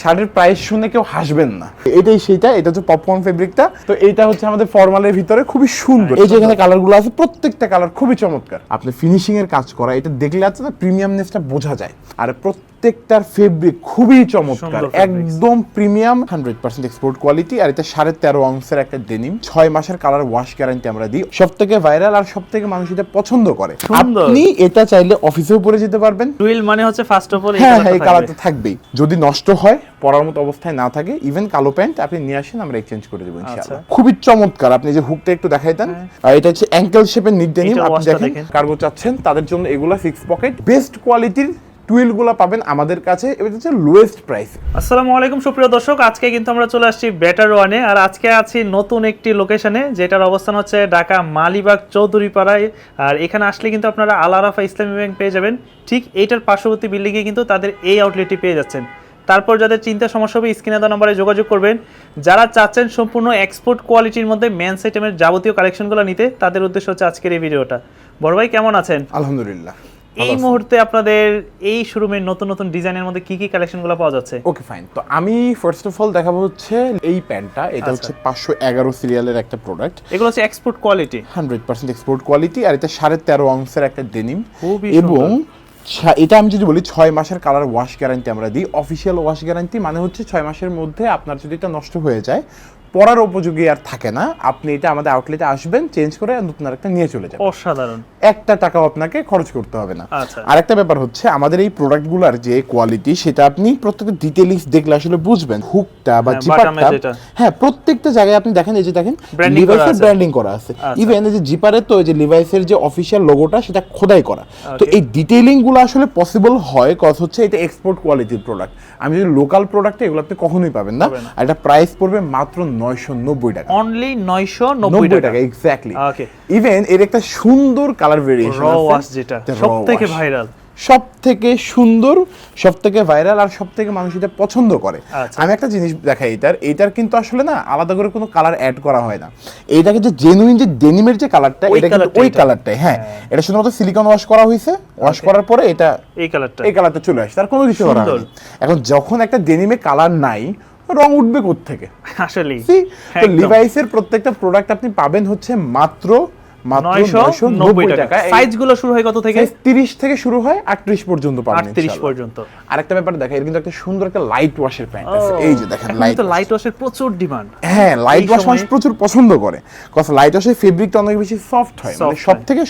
শার্টের প্রাইস শুনে কেউ হাসবেন না। এটাই সেটা, এটা হচ্ছে পপকর্ন ফেব্রিকটা। তো এইটা হচ্ছে আমাদের ফর্মালের ভিতরে খুবই সুন্দর। এই যে এখানে কালারগুলো আছে, প্রত্যেকটা কালার খুবই চমৎকার। আপনি ফিনিশিং এর কাজ করা, এটা দেখলে আছে না প্রিমিয়ামনেসটা বোঝা যায়। আর প্রত্যেকটার ফেব্রিক খুবই চমৎকার, একদম প্রিমিয়াম, 100% এক্সপোর্ট কোয়ালিটি। আর এটা 13.5 আউন্সের একটা ডেনিম, 6 মাসের কালার ওয়াশ গ্যারান্টি আমরা দিই। সবথেকে ভাইরাল আর সবথেকে মানুষ এটা পছন্দ করে। আপনি এটা চাইলে অফিসেও পরে যেতে পারবেন। টুইল মানে হচ্ছে ফার্স্ট অফ অল এই কালারটা থাকবেই। যদি নষ্ট হয়, পরার মতো অবস্থায় না থাকে, ইভেন কালো প্যান্ট আপনি নিয়ে আসেন, আমরা এক্সচেঞ্জ করে দেবো ইনশাআল্লাহ। খুবই চমৎকার। আপনি যে হুকটা একটু দেখাই দেন, এটা হচ্ছে অ্যাঙ্কেল শেপের নিট ডেনিম। আপনি দেখেন কার্গো চাচ্ছেন তাদের জন্য এগুলা 6 পকেট বেস্ট কোয়ালিটির টুইল গুলা পাবেন আমাদের কাছে। এটা হচ্ছে লোয়েস্ট প্রাইস। আসসালামু আলাইকুম সুপ্রিয় দর্শক, আজকে কিন্তু আমরা চলে আসছি বেটার ওয়ানে। আর আজকে আছি নতুন একটি লোকেশনে, যেটার অবস্থান হচ্ছে ঢাকা মালিবাগ চৌধুরীপাড়ায়। আর এখানে আসলে কিন্তু আপনারা আল আরাফা ইসলামী ব্যাংক পেয়ে যাবেন। ঠিক এইটার পার্শ্ববর্তী বিল্ডিংয়ে কিন্তু তাদের এই আউটলেটটি পেয়ে যাচ্ছেন। তারপর যাদের চিন্তা সমস্যা হবে স্ক্রিনে দেওয়া নম্বরে যোগাযোগ করবেন। যারা চাচ্ছেন সম্পূর্ণ এক্সপোর্ট কোয়ালিটির মধ্যে মেন্স আইটেমের যাবতীয় কালেকশনগুলো নিতে, তাদের উদ্দেশ্য হচ্ছে আজকের এই ভিডিওটা। বড় ভাই কেমন আছেন? আলহামদুলিল্লাহ। এই মুহূর্তে আপনাদের এই শোরুমের নতুন নতুন ডিজাইনের মধ্যে কি কি কালেকশনগুলো পাওয়া যাচ্ছে? Okay fine. তো আমি ফার্স্ট অফ অল দেখাবো হচ্ছে এই প্যান্টটা। এটা হচ্ছে 511 সিরিয়ালের একটা প্রোডাক্ট। এগুলো হচ্ছে এক্সপোর্ট কোয়ালিটি, 100% এক্সপোর্ট কোয়ালিটি। আর এটা 13.5 আউন্সের একটা ডেনিম। এবং সুন্দর। এটা আমি যদি বলি 6 মাসের কালার ওয়াশ গ্যারান্টি আমরা দিই। অফিসিয়াল ওয়াশ গ্যারান্টি মানে হচ্ছে 6 মাসের মধ্যে আপনার যদি এটা নষ্ট হয়ে যায়, পরার উপযোগী আর থাকে না, আপনি এটা আমাদের আউটলেটে আসবেন, চেঞ্জ করে নতুন আরেকটা নিয়ে চলে যাবেন। অসাধারণ। একটা টাকাও আপনাকে খরচ করতে হবে না। আচ্ছা। আরেকটা ব্যাপার হচ্ছে আমাদের এই প্রোডাক্টগুলোর যে কোয়ালিটি, সেটা আপনি প্রত্যেকটা ডিটেইলস দেখলে আসলে বুঝবেন। হুকটা বা জিপারটা, হ্যাঁ প্রত্যেকটা জায়গায় আপনি দেখেন, এই যে দেখেন লিভাইসের ব্র্যান্ডিং করা আছে। ইভেন এই যে জিপারে তো এই যে লিভাইসের যে অফিশিয়াল লোগোটা, সেটা খোদাই করা। তো এই ডিটেইলিং গুলো আসলে পসিবল হয় কজ হচ্ছে এটা এক্সপোর্ট কোয়ালিটির প্রোডাক্ট। আমি যদি লোকাল প্রোডাক্টে এগুলো আপনি কখনোই পাবেন না। আর এটা প্রাইস পড়বে মাত্র 990 টাকা। অনলি 990 টাকা, এক্স্যাক্টলি। ওকে। ইভেন এর একটা সুন্দর কালার ভেরিয়েশন আছে, ওয়াশ যেটা সবথেকে ভাইরাল, সবথেকে সুন্দর, সবথেকে ভাইরাল, আর সবথেকে মানুষ এটা পছন্দ করে। আমি একটা জিনিস দেখাই, এইটার কিন্তু আসলে না আলাদা করে কোনো কালার অ্যাড করা হয় না। এইটাকে যে জেনুইন যে ডেনিমের যে কালারটা, এটা কিন্তু ওই কালারটাই। হ্যাঁ, এটা শুধুমাত্র সিলিকন ওয়াশ করা হয়েছে, ওয়াশ করার পরে এটা এই কালারটা চলে আসে, তার কোনো কিছু করা হয়নি। এখন যখন একটা ডেনিমে কালার নাই, রং উঠবে কোত্থেকে আসলে? তো লিভাইসের প্রত্যেকটা প্রোডাক্ট আপনি পাবেন হচ্ছে মাত্র 990 টাকা। সাইজগুলো শুরু হয় কত থেকে? 30 থেকে শুরু হয়, 38 পর্যন্ত পাবেন। 38 পর্যন্ত। আরেকটা ব্যাপার দেখা, এর কিন্তু একটা সুন্দর একটা লাইট ওয়াশের প্যান্ট আছে। এই যে দেখেন, লাইট ওয়াশের প্রচুর ডিমান্ড। হ্যাঁ, লাইট ওয়াশ মানুষ প্রচুর পছন্দ করে, কারণ লাইট ওয়াশের ফেব্রিকটা অনেক বেশি সফট হয়, মানে সবথেকে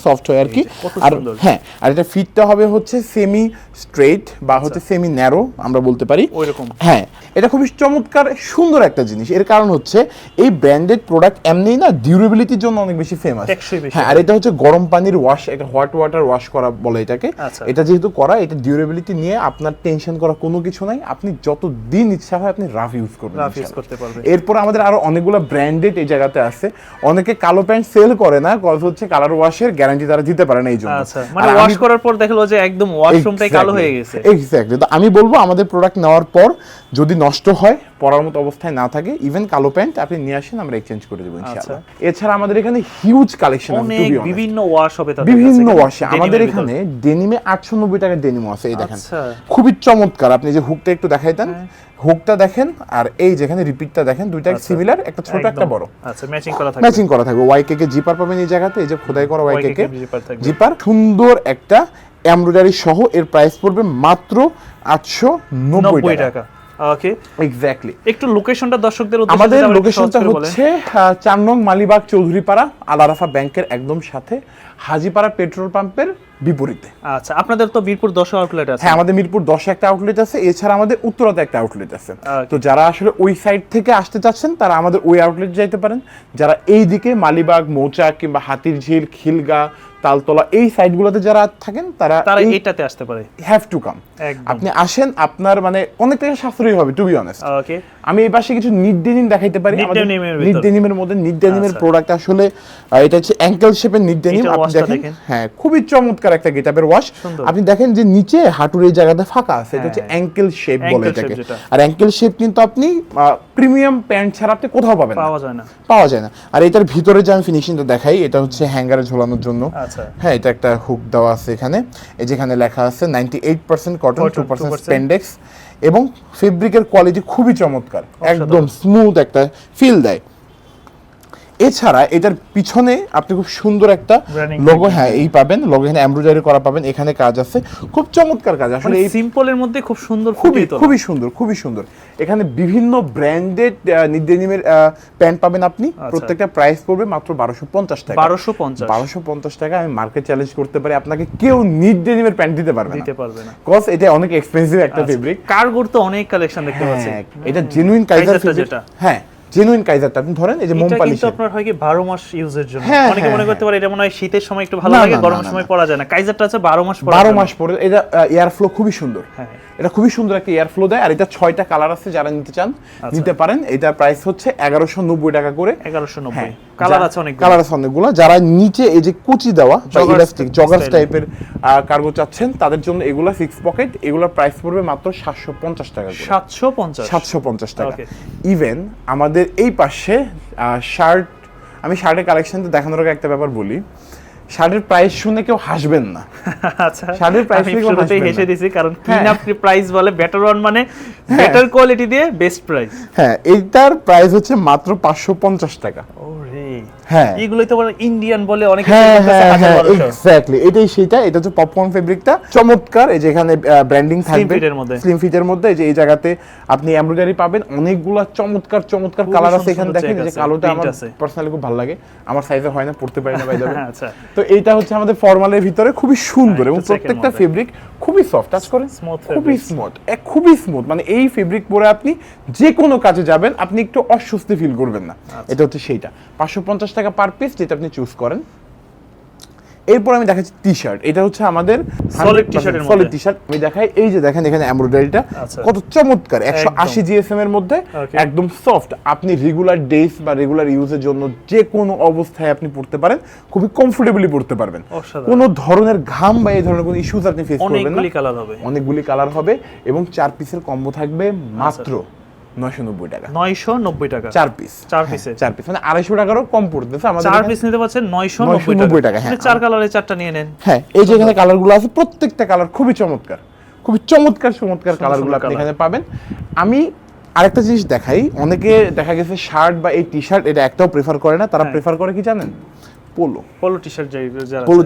সফট হয় আর কি। আর হ্যাঁ, আর এটা ফিটটা হবে হচ্ছে সেমি স্ট্রেট বা হচ্ছে সেমি ন্যারো আমরা বলতে পারি ওইরকম। হ্যাঁ, এটা খুবই চমৎকার সুন্দর একটা জিনিস। এর কারণ হচ্ছে এই ব্র্যান্ডেড প্রোডাক্ট এমনি না ডিউরেবিলিটির জন্য অনেক বেশি ফেমাস। হ্যাঁ, আর এটা হচ্ছে গরম পানির ওয়াশ, এটা হট ওয়াটার ওয়াশ করা বলে এটাকে। এটা যেহেতু করা, এটা ডিউরেবিলিটি নিয়ে আপনার টেনশন করা কোনো কিছু নাই। আপনি যত দিন ইচ্ছা হয় আপনি রাফ ইউজ করবেন, এরপর আমাদের আরো অনেকগুলো ব্র্যান্ডেড এই জায়গাতে আছে। অনেকে কালো প্যান্ট সেল করে না, কজ হচ্ছে কালার ওয়াশের গ্যারান্টি তারা দিতে পারে না এই জন্য। মানে ওয়াশ করার পর দেখলো যে একদম ওয়াশরুমটাই কালো হয়ে গেছে। এক্স্যাক্টলি। তো আমি বলবো আমাদের প্রোডাক্ট নেওয়ার পর যদি নষ্ট হয়, পরার মতো অবস্থায় না থাকে, ইভেন কালো প্যান্ট আপনি নিয়ে আসেন, আমরা এক্সচেঞ্জ করে দেবো ইনশাআল্লাহ। এছাড়া আমাদের এখানে হিউজ কালেকশন আছে, বিভিন্ন ওয়াশ হবে তাদের কাছে। বিভিন্ন ওয়াশে আমাদের এখানে ডেনিমে 890 টাকার ডেনিম আছে। এই দেখেন, খুবই চমৎকার। আপনি যে হুকটা একটু দেখাই দেন, হুকটা দেখেন, আর এই যেখানে রিপিটটা দেখেন, দুইটা সিমিলার, একটা ছোট একটা বড়। আচ্ছা, ম্যাচিং করা থাকবে। ওয়াইকে জিপার পাবেন এই জায়গাতে, এই যে খোদাই করা ওয়াইকে জিপার, সুন্দর একটা এমব্রয়ডারি সহ। এর প্রাইস পড়বে মাত্র 890 টাকা। ওকে, এক্স্যাক্টলি। একটু লোকেশনটা দর্শকদের উদ্দেশ্যে আমাদের লোকেশনটা হচ্ছে 4 নং মালিবাগ চৌধুরীপাড়া, আল আরাফা ব্যাংকের একদম সাথে, হাজীপাড়া পেট্রোল পাম্পের বিপরীতে। আচ্ছা, আপনাদের তো মিরপুর 10 আউটলেট আছে? হ্যাঁ, আমাদের মিরপুর 10 একটা আউটলেট আছে। এছাড়া আমাদের উত্তরাতে একটা আউটলেট আছে। তো যারা আসলে ওই সাইড থেকে আসতে চাচ্ছেন, তারা আমাদের ওই আউটলেট যাইতে পারেন। যারা এই দিকে মালিবাগ, মৌচাক কিংবা হাতিরঝিল, খিলগা, তালতলা এই সাইডগুলোতে যারা থাকেন, তারা এইটাতে আসতে পারে। Have to come. আপনি আসেন, আপনার মানে অনেক টাকা সাশ্রয়ী হবে, টু বি অনেস্ট। ওকে, আমি এই পাশে কিছু নিট ডেনিম দেখাইতে পারি। নিট ডেনিমের মধ্যে নিট ডেনিমের প্রোডাক্ট আসলে এটা হচ্ছে অ্যাঙ্কেল শেপের নিট ডেনিম। আপনি দেখেন, হ্যাঁ খুবই চমৎকার একটা গেটআপের ওয়াশ। আপনি দেখেন যে নিচে হাঁটুর এই জায়গাটা ফাঁকা আছে, এটা হচ্ছে অ্যাঙ্কেল শেপ বলে এটাকে। আর অ্যাঙ্কেল শেপ কিন্তু আপনি প্রিমিয়াম প্যান্ট ছাড়া আপনি কোথাও পাবেন না, পাওয়া যায় না। আর এটার ভিতরে যে আমি ফিনিশিংটা দেখাই, এটা হচ্ছে হ্যাঙ্গারে ঝোলানোর জন্য। হ্যাঁ, এটা একটা হুক দেওয়া আছে এখানে, এই যেখানে লেখা আছে 98% কটন, 2% স্প্যান্ডেক্স। এবং ফেব্রিকের কোয়ালিটি খুবই চমৎকার, একদম স্মুথ একটা ফিল দেয়। এছাড়া এটার পিছনে আপনি খুব সুন্দর একটা লোগো, হ্যাঁ এই পাবেন, লোগো এখানে এমব্রয়ডারি করা পাবেন, এখানে কাজ আছে, খুব চমৎকার কাজ। আসলে এই সিম্পলের মধ্যে খুব সুন্দর, খুবই সুন্দর, খুবই সুন্দর। এখানে বিভিন্ন ব্র্যান্ডেড ডেনিমের প্যান্ট পাবেন আপনি, প্রত্যেকটা প্রাইস পড়বে মাত্র 1250 টাকা। 1250 টাকা। আমি মার্কেট চ্যালেঞ্জ করতে পারি, আপনাকে কেউ নিড ডেনিমের প্যান্ট দিতে পারবে না, কজ এটা অনেক এক্সপেন্সিভ একটা ফেব্রিক। কার্গোর তো অনেক কালেকশন দেখতে পাচ্ছি, এটা জেনুইন কাইজার ফেব্রিক। হ্যাঁ, জেনুইন কাইজারটা আপনি ধরেন, এই যে মোম পালিশ, এটা আপনার হয় কি 12 মাস ইউজের জন্য। অনেকে মনে করতে পারে এটা মনে হয় শীতের সময় একটু ভালো লাগে, গরমের সময় পরা যায় না। কাইজারটা আছে 12 মাস পরা, 12 মাস পরে। এটা এয়ার ফ্লো খুবই সুন্দর, এটা খুবই সুন্দর একটা এয়ার ফ্লো দেয়। আর এটা 6টা কালার আছে, যারা নিতে চান নিতে পারেন। এটার প্রাইস হচ্ছে 1190 টাকা করে। 1190, কালার আছে অনেক, কালার আছে অনেকগুলো। যারা নিচে এই যে কুচি দেওয়া বা ইলাস্টিক জগার্স টাইপের কার্গো চাচ্ছেন, তাদের জন্য এগুলা ফিক্স পকেট, এগুলোর প্রাইস পড়বে মাত্র 750 টাকা করে। 750 টাকা। ইভেন আমাদের এই পাশে শার্ট, আমি শার্টের কালেকশনটা দেখানোর আগে একটা ব্যাপার বলি, শার্টের প্রাইস শুনে কেউ হাসবেন না। আচ্ছা, শার্টের প্রাইস শুরুতেই হেসে দিছি, কারণ ক্লিন আপ প্রাইস বলে বেটার ওয়ান মানে বেটার কোয়ালিটি দিয়ে বেস্ট প্রাইস। হ্যাঁ, এইটার প্রাইস হচ্ছে মাত্র 550 টাকা। ওরে হ্যাঁ, এগুলোই তো বলে ইন্ডিয়ান বলে অনেকে। এক্স্যাক্টলি, এটাই সেটা। এটা হচ্ছে পপকর্ন ফেব্রিকটা, চমৎকার। এই যে এখানে ব্র্যান্ডিং থাকবে স্লিম ফিটের মধ্যে, এই যে এই জায়গাতে আপনি এমব্রয়ডারি পাবেন, অনেকগুলো চমৎকার চমৎকার কালার আছে এখানে। দেখেন এই যে কালোটা আমার পার্সোনালি খুব ভালো লাগে, আমার সাইজে হয় না, পড়তে পারি না বাই দ্য ওয়ে। আচ্ছা, তো এইটা হচ্ছে আমাদের ফর্মালের ভিতরে খুবই সুন্দর, এবং প্রত্যেকটা ফেব্রিক খুবই সফট, টাচ করেন খুবই স্মুথ, খুবই স্মুথ। মানে এই ফেব্রিক পরে আপনি যে কোনো কাজে যাবেন, আপনি একটু অস্বস্তি ফিল করবেন না। এটা হচ্ছে সেইটা, 550 টাকা পার পিস, যেটা আপনি চুজ করেন। এরপর আমি দেখাচ্ছি টি শার্ট। এটা হচ্ছে আমাদের সলিড টি শার্ট। আমি দেখাই, এই যে দেখেন এখানে এমব্রয়ডারিটা কত চমৎকার, 180 জিএসএম এর মধ্যে, একদম সফট। আপনি রেগুলার ডেজ বা রেগুলার ইউজের জন্য যে কোনো অবস্থায় আপনি পড়তে পারেন, খুবই কমফোর্টেবলি পড়তে পারবেন। কোনো ধরনের ঘাম বা এই ধরনের কোনো ইস্যুস আপনি ফেস করবেন না। অনেকগুলি কালার হবে, এবং 4 পিসের কম্বো থাকবে মাত্র 990 টাকা। 990 টাকা 4 পিস, 4 পিসে 4 পিস, মানে 250 টাকারও কম পড়তেছে আমাদের। 4 পিস নিতে পাচ্ছেন 990 টাকা। হ্যাঁ, 4 কালারে 4টা নিয়ে নেন। হ্যাঁ, এই যে এখানে কালারগুলো আছে, প্রত্যেকটা কালার খুবই চমৎকার, খুবই চমৎকার কালারগুলো আপনি এখানে পাবেন। আমি আরেকটা জিনিস দেখাই, অনেকে দেখা গেছে শার্ট বা এই টি শার্ট এটা একটাও প্রেফার করে না, তারা প্রেফার করে কি জানেন? পোলো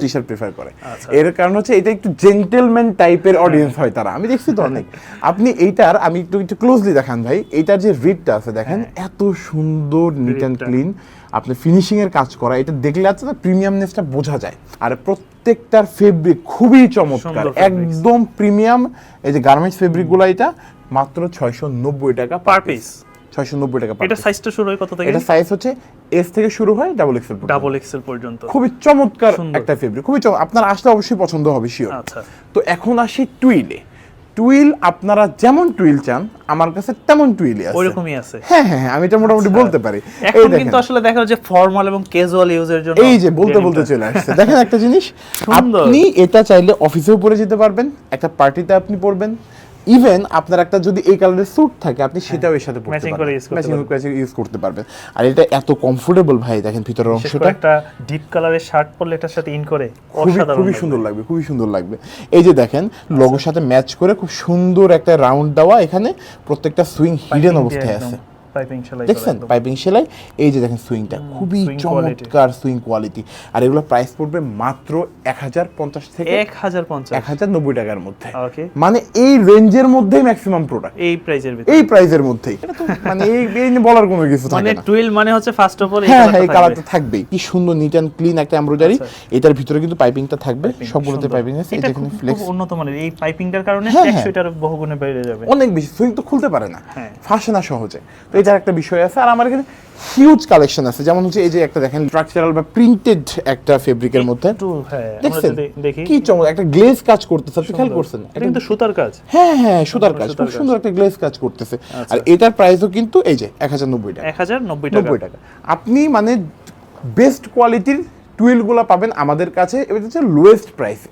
টি শার্ট প্রেফার করে। এর কারণ হচ্ছে এটা একটু জেন্টলম্যান টাইপের অডিয়েন্স হয় তারা, আমি দেখছি তো অনেক। আপনি এইটার, আমি একটু ক্লোজলি দেখান ভাই, এইটার যে রিডটা আছে দেখেন, এত সুন্দর নিট অ্যান্ড ক্লিন, আপনি ফিনিশিং এর কাজ করা, এটা দেখলে আছে না প্রিমিয়ামনেসটা বোঝা যায়। আর প্রত্যেকটার ফেব্রিক খুবই চমৎকার, একদম প্রিমিয়াম। এই যে গার্মেন্টস ফেব্রিকগুলো, এটা মাত্র 690 টাকা পার পিস। 690 টাকা। এটা সাইজটা শুরু হয় কত থেকে? এটা সাইজ হচ্ছে এস থেকে শুরু হয় ডাবল এক্সেল পর্যন্ত। খুবই চমৎকার একটা ফেব্রিক, খুবই আপনার আসলে অবশ্যই পছন্দ হবে শিওর। আচ্ছা, তো এখন আসি টুইলে। টুইল আপনারা যেমন টুইল চান, আমার কাছে তেমন টুইলই আছে, ওইরকমই আছে। হ্যাঁ হ্যাঁ, আমি এটা মোটামুটি বলতে পারি। এখন কিন্তু আসলে দেখা যায় ফর্মাল এবং ক্যাজুয়াল ইউজের জন্য, এই যে বলতে চলে আসছে। দেখেন একটা জিনিস, আপনি এটা চাইলে অফিসেও পরে যেতে পারবেন, একটা পার্টিতে আপনি পরবেন, ইভেন আপনার একটা যদি এই কালারের স্যুট থাকে, আপনি সেটাও এর সাথে পরতে পারবেন, ম্যাচিং করে ইউজ করতে পারবেন। আর এটা এত কমফোর্টেবল ভাই, দেখেন ভিতরের অংশটা, একটা ডিপ কালারের শার্ট পরলে এটার সাথে ইন করে খুবই সুন্দর লাগবে, খুবই সুন্দর লাগবে। এই যে দেখেন লোগোর সাথে ম্যাচ করে খুব সুন্দর একটা রাউন্ড দেওয়া, এখানে প্রত্যেকটা সুইং হিডেন অবস্থায় আছে, দেখছেন পাইপিং সেলাই। এই যে দেখেন সুইংটা খুবই চমৎকার সুইং কোয়ালিটি। আর এগুলো প্রাইস পড়বে মাত্র 1050 থেকে 1090 টাকার মধ্যে। মানে এই রেঞ্জের মধ্যেই ম্যাক্সিমাম প্রোডাক্ট এই প্রাইসের মধ্যেই। মানে এই বলার কোনো কিছু থাকে না। মানে টুইল মানে হচ্ছে ফার্স্ট অফ অল এই কালারটা থাকবেই। কি সুন্দর নিট এন্ড ক্লিন একটা এমব্রয়ডারি। এটার ভিতরে কিন্তু পাইপিংটা থাকবে, সবগুলোতে পাইপিং আছে। এটা এখানে ফ্লেক্স উন্নত মানের, এই পাইপিংটার কারণে টেকসইটার বহুগুণে বেড়ে যাবে, অনেক বেশি। সুইং তো খুলতে পারে না, ফাঁসে না সহজে। তো এটার একটা বিষয় আছে। আর আমার এখানে হিউজ কালেকশন আছে, যেমন হচ্ছে এই যে একটা দেখেন স্ট্রাকচারাল বা প্রিন্টেড একটা ফেব্রিকের মধ্যে, দেখছেন কি চমৎকার একটা গ্লেজ কাজ করতেছে, আপনি খেয়াল করছেন? এটা কিন্তু সুতার কাজ। হ্যাঁ, সুতার কাজ, খুব সুন্দর একটা গ্লেজ কাজ করতেছে। আর এটার প্রাইসও কিন্তু এই যে 1090 টাকা। 1090 টাকা। আপনি মানে বেস্ট কোয়ালিটির টুইলগুলো পাবেন আমাদের কাছে। এটা হচ্ছে লোয়েস্ট প্রাইসে,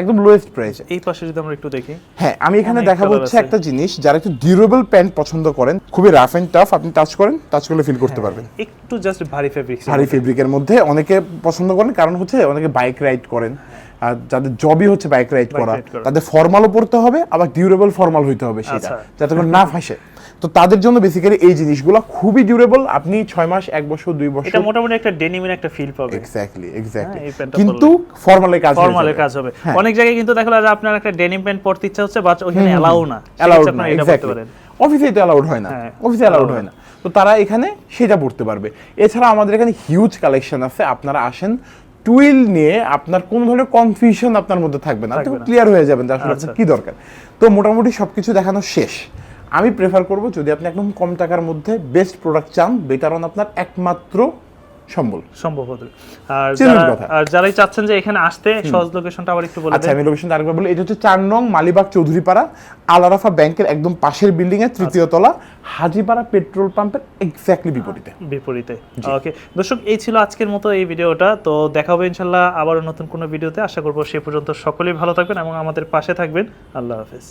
একদম লোয়েস্ট প্রাইসে। এই পাশে যদি আমরা একটু দেখি, হ্যাঁ আমি এখানে দেখাবো হচ্ছে একটা জিনিস, যারা একটু ডিউরেবল প্যান্ট পছন্দ করেন, খুবই রাফ এন্ড টাফ, আপনি টাচ করলে ফিল করতে পারবেন। একটু জাস্ট ভারী ফেব্রিকের মধ্যে অনেকে পছন্দ করেন, কারণ হচ্ছে অনেকে বাইক রাইড করেন, আর যাদের জবই হচ্ছে বাইক রাইড করা, ride করা। তাদের ফর্মালও পড়তে হবে, আবার ডিউরেবল ফর্মাল হইতে হবে সেটা, আচ্ছা। যাতে করে না ফাঁসে। তো তাদের জন্য বেসিক্যালি এই জিনিসগুলো খুবই ডিউরেবল। আপনি 6 মাস, 1 বছর, 2 বছর, এটা মোটামুটি একটা ডেনিমের একটা ফিল পাবে। এক্স্যাক্টলি হ্যাঁ, এই প্যান্টটা কিন্তু ফর্মালের কাজ হয়ে ফর্মালের যাবে। কাজ হবে। হ্যাঁ। অনেক জায়গায় কিন্তু দেখা যায় যে আপনার একটা ডেনিম প্যান্ট পরতে ইচ্ছা হচ্ছে বাট ওখানে অ্যালাউ না, অ্যালাউড সেক্ষেত্রে না, আপনারা এটা পরতে এক্স্যাক্টলি। পারেন। অফিসে তো অ্যালাউড হয় না, হ্যাঁ, অফিসে অ্যালাউড হয় না, তো তারা এখানে সেটা পড়তে পারবে। এছাড়া আমাদের এখানে হিউজ কালেকশন আছে, আপনারা আসেন। টুইল নিয়ে আপনার কোনো ধরনের কনফিউশন আপনার মধ্যে থাকবে না, আপনি থাকবে না। ক্লিয়ার হয়ে যাবেন যে আসলে আচ্ছা। আপনার কি দরকার। তো মোটামুটি সবকিছু দেখানো শেষ। আমি প্রেফার করব যদি আপনি একদম কম টাকার মধ্যে বেস্ট প্রোডাক্ট চান, বেটার অন আপনার একমাত্র সম্বল। সম্ভব হতে। আর Genuine কথা। যারাই চাচ্ছেন যে এখানে আসতে, সহজ লোকেশনটা আবার একটু বলে আচ্ছা, দেন। আমি লোকেশনটা আরেকবার বলি। এটা হচ্ছে 4 নং মালিবাগ চৌধুরীপাড়া, আল আরাফা ব্যাংকের একদম পাশের বিল্ডিং এর 3য় তলা, হাজীপাড়া পেট্রোল পাম্পের এক্স্যাক্টলি বিপরীতে। বিপরীতে। ওকে দর্শক, এই ছিল আজকের মতো এই ভিডিওটা। তো দেখা হবে ইনশাল্লাহ আবারও নতুন কোনো ভিডিওতে। আশা করবো সে পর্যন্ত সকলেই ভালো থাকবেন এবং আমাদের পাশে থাকবেন। আল্লাহ হাফেজ।